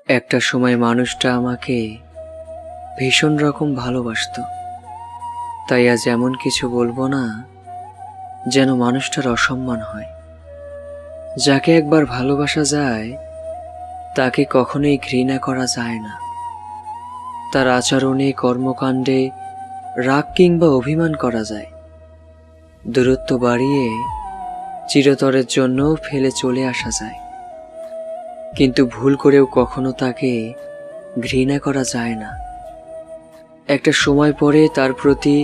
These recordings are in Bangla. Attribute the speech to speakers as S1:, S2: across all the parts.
S1: একটা সময় মানুষটা আমাকে ভীষণ রকম ভালোবাসতো, তাই আজ এমন কিছু বলবো না যেন মানুষটার অসম্মান হয়। যাকে একবার ভালোবাসা যায় তাকে কখনোই ঘৃণা করা যায় না। তার আচরণে, কর্মকাণ্ডে রাগ কিংবা অভিমান করা যায়, দূরত্ব বাড়িয়ে চিরতরের জন্য ফেলে চলে আসা যায়, কিন্তু ভুল করেও কখনো তাকে ঘৃণা করা যায় না। একটা সময় পরে তার প্রতি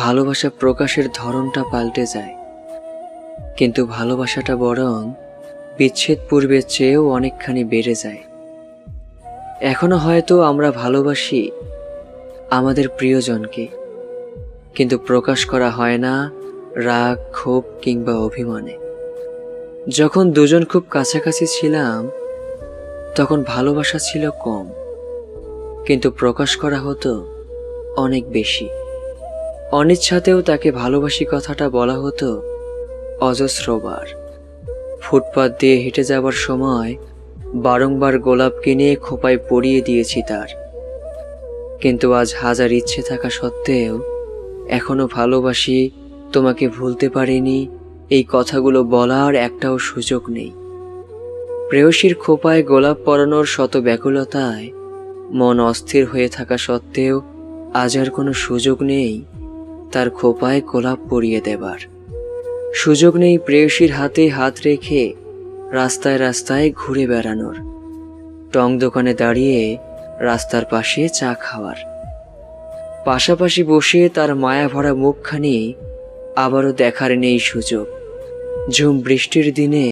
S1: ভালোবাসা প্রকাশের ধরনটা পাল্টে যায়, কিন্তু ভালোবাসাটা বরং বিচ্ছেদ পূর্বের চেয়েও অনেকখানি বেড়ে যায়। এখনো হয়তো আমরা ভালোবাসি আমাদের প্রিয়জনকে, কিন্তু প্রকাশ করা হয় না রাগ, ক্ষোভ কিংবা অভিমানে। যখন দুজন খুব কাছাকাছি ছিলাম তখন ভালোবাসা ছিল কম, কিন্তু প্রকাশ করা হতো অনেক বেশি। অনিচ্ছাতেও তাকে ভালোবাসি কথাটা বলা হতো অজস্রবার। ফুটপাত দিয়ে হেঁটে যাবার সময় বারংবার গোলাপ কিনে খোঁপায় পরিয়ে দিয়েছি তার, কিন্তু আজ হাজার ইচ্ছে থাকা সত্ত্বেও এখনো ভালোবাসি, তোমাকে ভুলতে পারিনি, এই কথাগুলো বলার একটাও সুযোগ নেই। প্রেয়সীর খোঁপায় গোলাপ পরানোর শত ব্যাকুলতায় মন অস্থির হয়ে থাকা সত্ত্বেও আজ আর কোনো সুযোগ নেই তার খোঁপায় গোলাপ পরিয়ে দেবার। সুযোগ নেই প্রেয়সীর হাতে হাত রেখে রাস্তায় রাস্তায় ঘুরে বেড়ানোর, টং দোকানে দাঁড়িয়ে রাস্তার পাশে চা খাওয়ার, পাশাপাশি বসে তার মায়া ভরা মুখখানি আবারও দেখার নেই সুযোগ। ঝুম বৃষ্টির দিনে